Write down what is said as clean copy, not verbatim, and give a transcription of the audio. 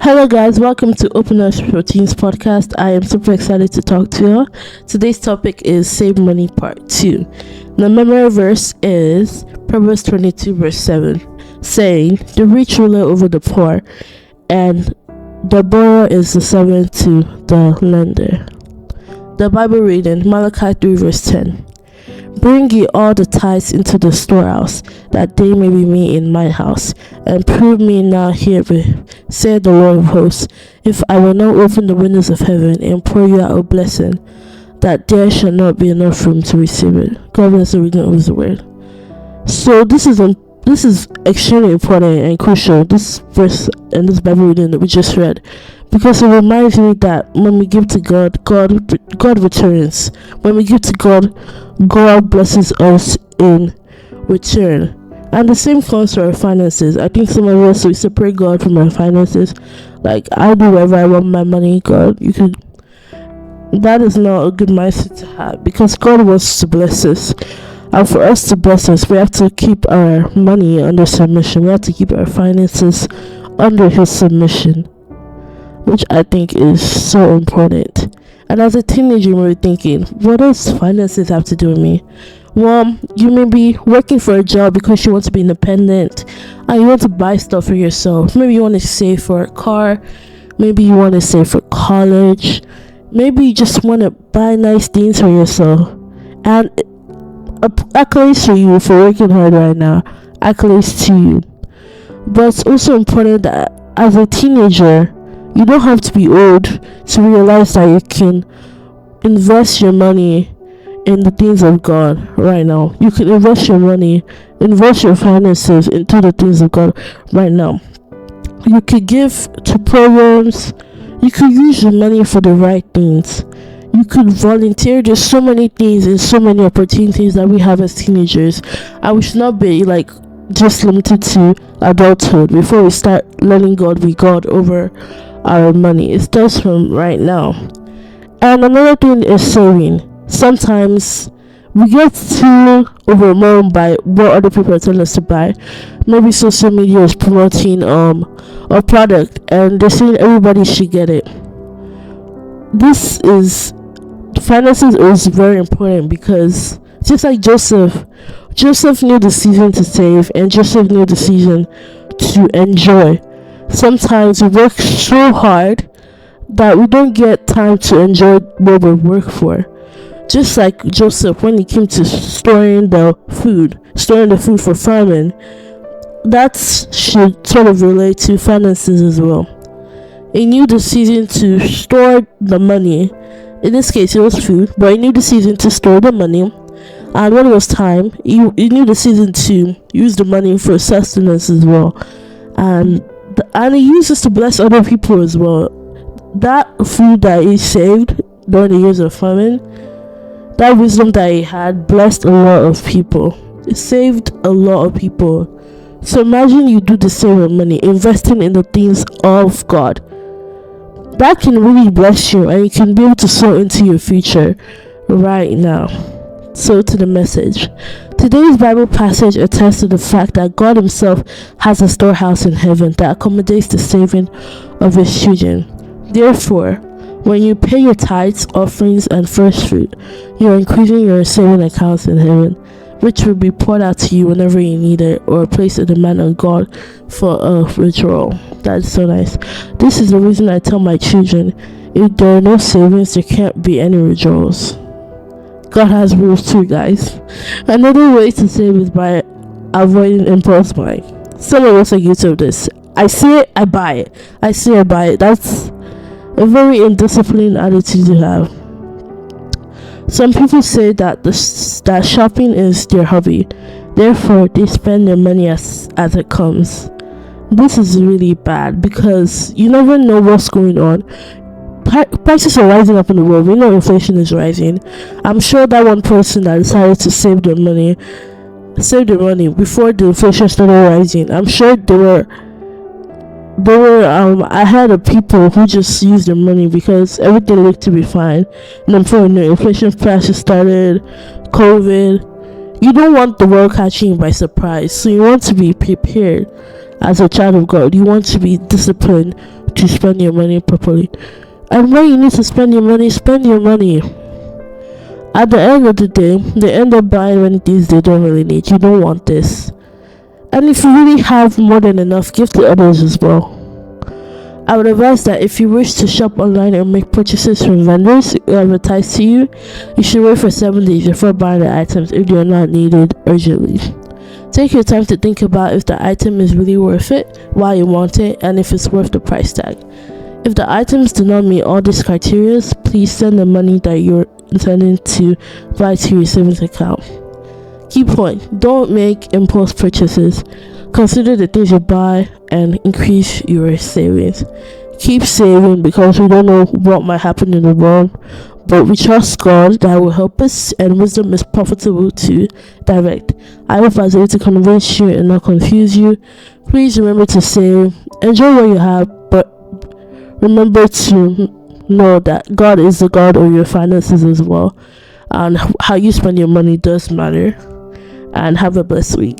Hello, guys, welcome to Open Us Routines podcast. I am super excited to talk to you. Today's topic is Save Money Part 2. The memory verse is Proverbs 22, verse 7, saying, "The rich ruler over the poor, and the borrower is the servant to the lender." The Bible reading, Malachi 3, verse 10. "Bring ye all the tithes into the storehouse, that they may be me in my house, and prove me now herewith, saith the Lord of hosts, if I will not open the windows of heaven and pour you out a blessing, that there shall not be enough room to receive it." God bless the reading of His word. So this is extremely important and crucial, this verse and this Bible reading that we just read, because it reminds me that when we give to God, God returns. When we give to God, God blesses us in return. And the same comes to our finances. I think some of us, we separate God from our finances. Like, I do whatever I want my money. God, you could. That is not a good mindset to have, because God wants to bless us. And for us to bless us, we have to keep our money under submission. We have to keep our finances under His submission, which I think is so important. And as a teenager, you may be thinking, what does finances have to do with me? Well, you may be working for a job because you want to be independent and you want to buy stuff for yourself. Maybe you want to save for a car. Maybe you want to save for college. Maybe you just want to buy nice things for yourself. And accolades to you for working hard right now. Accolades to you. But it's also important that as a teenager, you don't have to be old to realize that you can invest your money in the things of God right now. You can invest your money, invest your finances into the things of God right now. You could give to programs. You could use your money for the right things. You could volunteer. There's so many things and so many opportunities that we have as teenagers. And we should not be like just limited to adulthood before we start letting God be God over our money. It starts from right now. And another thing is saving. Sometimes we get too overwhelmed by what other people are telling us to buy. Maybe social media is promoting a product and they're saying everybody should get it. Finances is very important, because just like Joseph knew the season to save, and Joseph knew the season to enjoy. Sometimes we work so hard that we don't get time to enjoy what we work for. Just like Joseph, when he came to storing the food for famine, that should sort of relate to finances as well. He knew the season to store the money. In this case, it was food, but he knew the season to store the money. And when it was time, he knew the season to use the money for sustenance as well. And he uses to bless other people as well. That food that he saved during the years of famine, that wisdom that he had, blessed a lot of people. It saved a lot of people. So imagine you do the same with money, investing in the things of God. That can really bless you, and you can be able to sow into your future right now. So to the message. Today's Bible passage attests to the fact that God Himself has a storehouse in heaven that accommodates the saving of His children. Therefore, when you pay your tithes, offerings, and first fruit, you are increasing your saving accounts in heaven, which will be poured out to you whenever you need it, or place a demand on God for a withdrawal. That's so nice. This is the reason I tell my children, if there are no savings, there can't be any withdrawals. God has rules too, guys. Another way to save is by avoiding impulse buying. Some of us are guilty of this. I see it, I buy it. I see it, I buy it. That's a very indisciplined attitude to have. Some people say that shopping is their hobby, therefore they spend their money as it comes. This is really bad, because you never know what's going on. Prices are rising up in the world. We know inflation is rising. I'm sure that one person that decided to save their money before the inflation started rising, I'm sure I heard of people who just used their money because everything looked to be fine, and then before you know, inflation prices started, COVID. You don't want the world catching you by surprise, so you want to be prepared. As a child of God, you want to be disciplined to spend your money properly. And when you need to spend your money, spend your money. At the end of the day, they end up buying many things they don't really need. You don't want this. And if you really have more than enough, give to others as well. I would advise that if you wish to shop online or make purchases from vendors who advertise to you, you should wait for 7 days before buying the items if they are not needed urgently. Take your time to think about if the item is really worth it, why you want it, and if it's worth the price tag. If the items do not meet all these criteria, please send the money that you're intending to buy to your savings account. Key point: don't make impulse purchases. Consider the things you buy and increase your savings. Keep saving because we don't know what might happen in the world, but we trust God that will help us, and wisdom is profitable to direct. I hope I was able to convince you and not confuse you. Please remember to save, enjoy what you have, but remember to know that God is the God of your finances as well, and how you spend your money does matter. And have a blessed week.